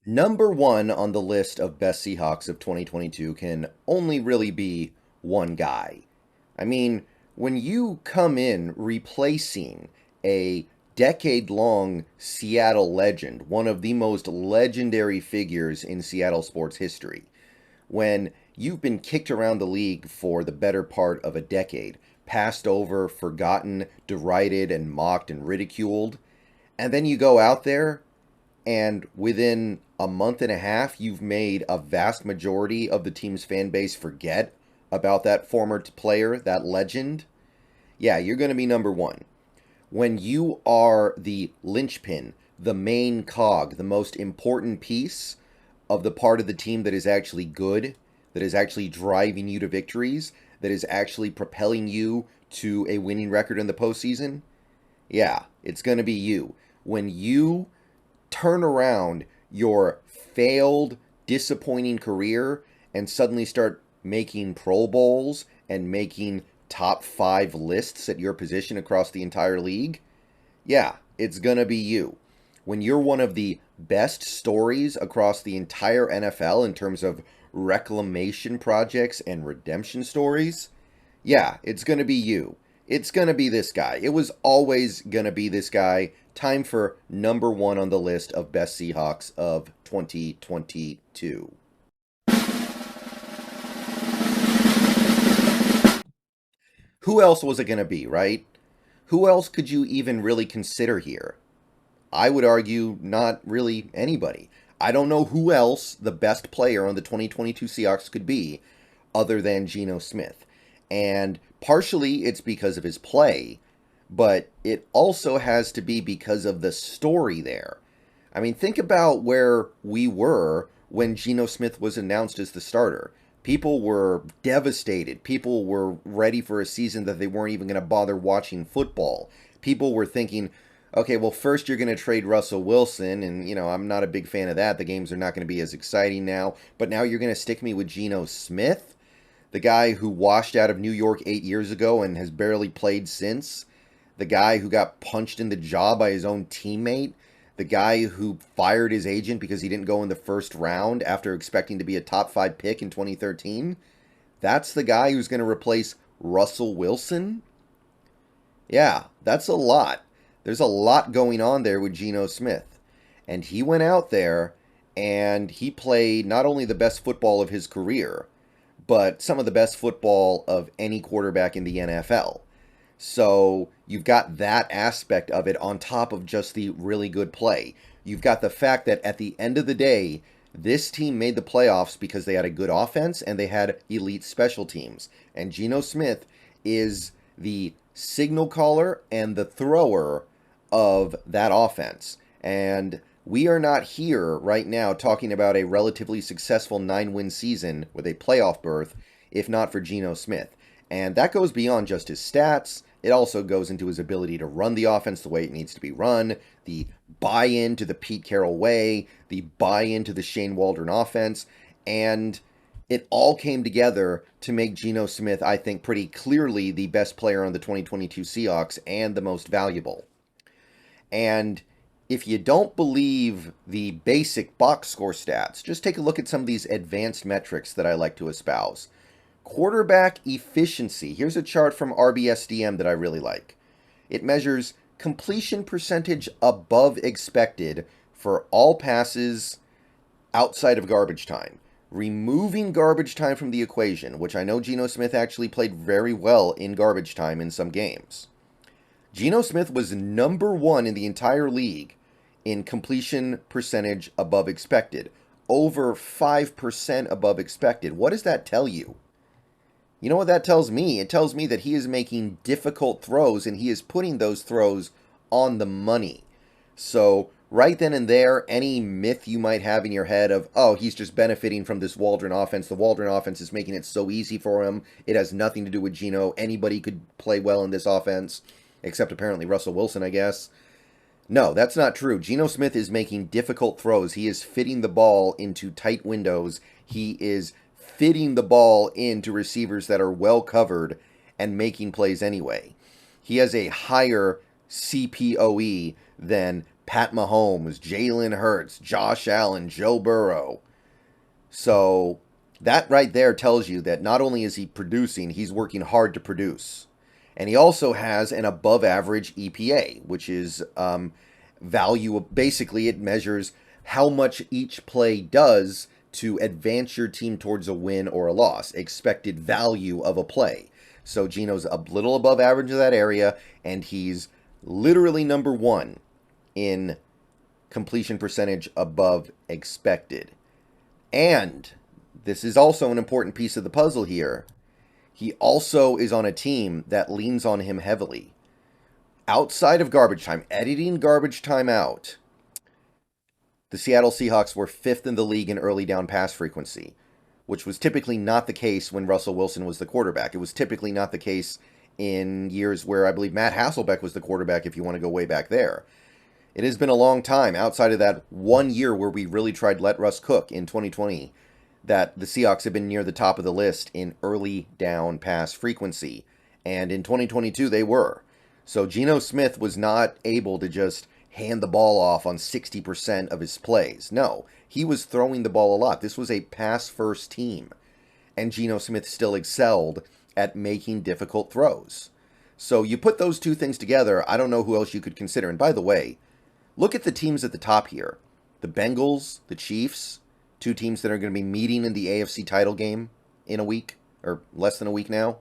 Number one on the list of best Seahawks of 2022 can only really be one guy. I mean, when you come in replacing a decade long Seattle legend, one of the most legendary figures in Seattle sports history, when you've been kicked around the league for the better part of a decade, passed over, forgotten, derided, and mocked and ridiculed, and then you go out there and within a month and a half, you've made a vast majority of the team's fan base forget about that former player, that legend. Yeah, you're going to be number one. When you are the linchpin, the main cog, the most important piece of the part of the team that is actually good, that is actually driving you to victories, that is actually propelling you to a winning record in the postseason, yeah, it's going to be you. When you turn around your failed, disappointing career and suddenly start making Pro Bowls and making top five lists at your position across the entire league, yeah, it's going to be you. When you're one of the best stories across the entire NFL in terms of reclamation projects and redemption stories, yeah, it's going to be you. It's going to be this guy. It was always going to be this guy. Time for number one on the list of best Seahawks of 2022. Who else was it going to be, right? Who else could you even really consider here? I would argue not really anybody. I don't know who else the best player on the 2022 Seahawks could be other than Geno Smith. And partially it's because of his play, but it also has to be because of the story there. I mean, think about where we were when Geno Smith was announced as the starter. People were devastated. People were ready for a season that they weren't even going to bother watching football. People were thinking, okay, well, first you're going to trade Russell Wilson, and, I'm not a big fan of that. The games are not going to be as exciting now. But now you're going to stick me with Geno Smith, the guy who washed out of New York 8 years ago and has barely played since, the guy who got punched in the jaw by his own teammate, the guy who fired his agent because he didn't go in the first round after expecting to be a top five pick in 2013. That's the guy who's going to replace Russell Wilson? Yeah, that's a lot. There's a lot going on there with Geno Smith. And he went out there and he played not only the best football of his career, but some of the best football of any quarterback in the NFL. So you've got that aspect of it on top of just the really good play. You've got the fact that at the end of the day, this team made the playoffs because they had a good offense and they had elite special teams. And Geno Smith is the signal caller and the thrower of that offense. And we are not here right now talking about a relatively successful 9-win season with a playoff berth if not for Geno Smith. And that goes beyond just his stats. It also goes into his ability to run the offense the way it needs to be run, the buy-in to the Pete Carroll way, the buy-in to the Shane Waldron offense, and it all came together to make Geno Smith, I think, pretty clearly the best player on the 2022 Seahawks and the most valuable. And if you don't believe the basic box score stats, just take a look at some of these advanced metrics that I like to espouse. Quarterback efficiency. Here's a chart from RBSDM that I really like. It measures completion percentage above expected for all passes outside of garbage time. Removing garbage time from the equation, which I know Geno Smith actually played very well in garbage time in some games. Geno Smith was number one in the entire league in completion percentage above expected. Over 5% above expected. What does that tell you? You know what that tells me? It tells me that he is making difficult throws and he is putting those throws on the money. So, right then and there, any myth you might have in your head of, oh, he's just benefiting from this Waldron offense. The Waldron offense is making it so easy for him. It has nothing to do with Geno. Anybody could play well in this offense, except apparently Russell Wilson, I guess. No, that's not true. Geno Smith is making difficult throws. He is fitting the ball into tight windows. He is fitting the ball into receivers that are well covered and making plays anyway. He has a higher CPOE than Pat Mahomes, Jalen Hurts, Josh Allen, Joe Burrow. So that right there tells you that not only is he producing, he's working hard to produce. And he also has an above average EPA, which is value. Basically, it measures how much each play does to advance your team towards a win or a loss, expected value of a play. So Geno's a little above average in that area, and he's literally number one in completion percentage above expected. And this is also an important piece of the puzzle here. He also is on a team that leans on him heavily. Outside of garbage time, editing garbage time out, the Seattle Seahawks were fifth in the league in early down pass frequency, which was typically not the case when Russell Wilson was the quarterback. It was typically not the case in years where I believe Matt Hasselbeck was the quarterback, if you want to go way back there. It has been a long time outside of that 1 year where we really tried to let Russ cook in 2020 that the Seahawks have been near the top of the list in early down pass frequency. And in 2022, they were. So Geno Smith was not able to just hand the ball off on 60% of his plays. No, he was throwing the ball a lot. This was a pass-first team. And Geno Smith still excelled at making difficult throws. So you put those two things together, I don't know who else you could consider. And by the way, look at the teams at the top here. The Bengals, the Chiefs, two teams that are going to be meeting in the AFC title game in a week, or less than a week now.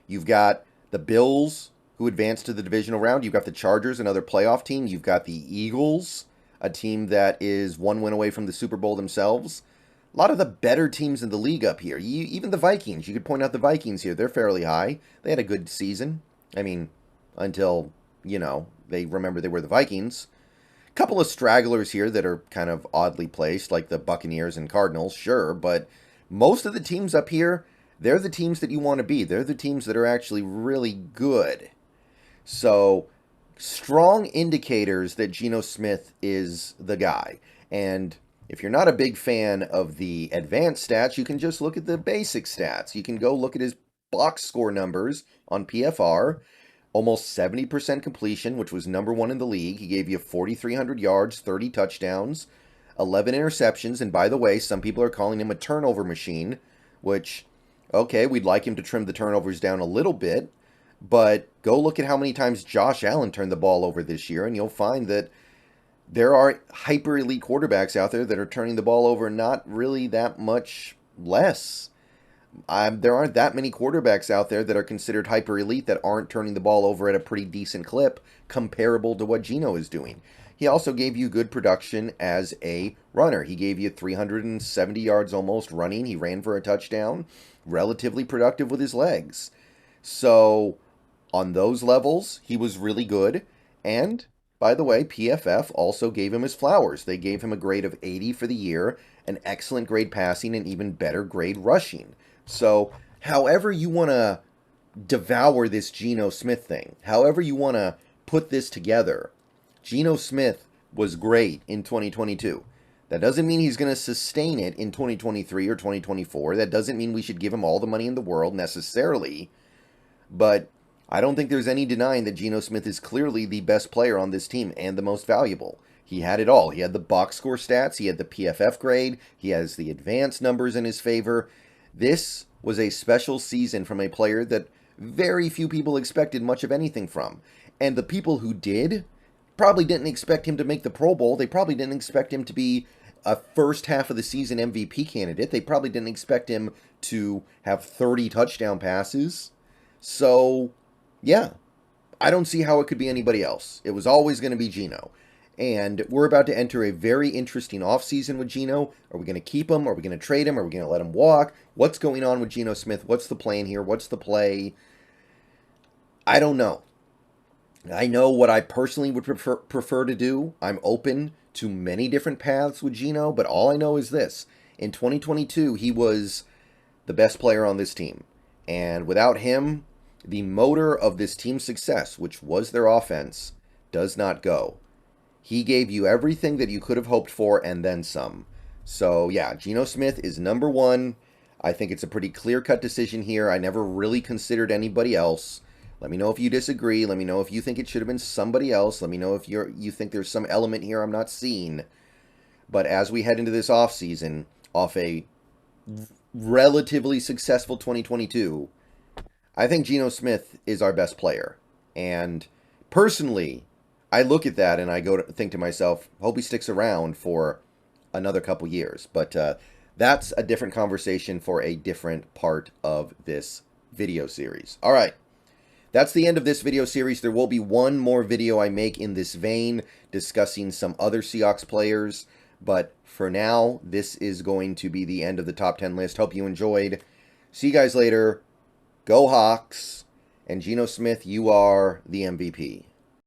You've got the Bills, who advanced to the divisional round. You've got the Chargers, another playoff team. You've got the Eagles, a team that is one win away from the Super Bowl themselves. A lot of the better teams in the league up here. Even the Vikings. You could point out the Vikings here. They're fairly high. They had a good season. I mean, until, they remember they were the Vikings. Couple of stragglers here that are kind of oddly placed, like the Buccaneers and Cardinals, sure, but most of the teams up here, they're the teams that you want to be. They're the teams that are actually really good. So, strong indicators that Geno Smith is the guy. And if you're not a big fan of the advanced stats, you can just look at the basic stats. You can go look at his box score numbers on PFR. Almost 70% completion, which was number one in the league. He gave you 4,300 yards, 30 touchdowns, 11 interceptions. And by the way, some people are calling him a turnover machine, which, okay, we'd like him to trim the turnovers down a little bit. But go look at how many times Josh Allen turned the ball over this year, and you'll find that there are hyper-elite quarterbacks out there that are turning the ball over not really that much less. There aren't that many quarterbacks out there that are considered hyper-elite that aren't turning the ball over at a pretty decent clip comparable to what Geno is doing. He also gave you good production as a runner. He gave you 370 yards almost running. He ran for a touchdown. Relatively productive with his legs. So, on those levels, he was really good. And, by the way, PFF also gave him his flowers. They gave him a grade of 80 for the year, an excellent grade passing, and even better grade rushing. So, however you want to devour this Geno Smith thing, however you want to put this together, Geno Smith was great in 2022. That doesn't mean he's going to sustain it in 2023 or 2024. That doesn't mean we should give him all the money in the world necessarily. But I don't think there's any denying that Geno Smith is clearly the best player on this team and the most valuable. He had it all. He had the box score stats. He had the PFF grade. He has the advanced numbers in his favor. This was a special season from a player that very few people expected much of anything from. And the people who did probably didn't expect him to make the Pro Bowl. They probably didn't expect him to be a first half of the season MVP candidate. They probably didn't expect him to have 30 touchdown passes. So, yeah, I don't see how it could be anybody else. It was always going to be Geno. And we're about to enter a very interesting offseason with Geno. Are we going to keep him? Are we going to trade him? Are we going to let him walk? What's going on with Geno Smith? What's the plan here? What's the play? I don't know. I know what I personally would prefer to do. I'm open to many different paths with Geno, but all I know is this. In 2022, he was the best player on this team. And without him, the motor of this team's success, which was their offense, does not go. He gave you everything that you could have hoped for and then some. So, yeah, Geno Smith is number one. I think it's a pretty clear-cut decision here. I never really considered anybody else. Let me know if you disagree. Let me know if you think it should have been somebody else. Let me know if you think there's some element here I'm not seeing. But as we head into this offseason, off a relatively successful 2022, I think Geno Smith is our best player. And personally, I look at that and I go to think to myself, hope he sticks around for another couple years. But that's a different conversation for a different part of this video series. All right. That's the end of this video series. There will be one more video I make in this vein discussing some other Seahawks players. But for now, this is going to be the end of the top 10 list. Hope you enjoyed. See you guys later. Go Hawks. And Geno Smith, you are the MVP.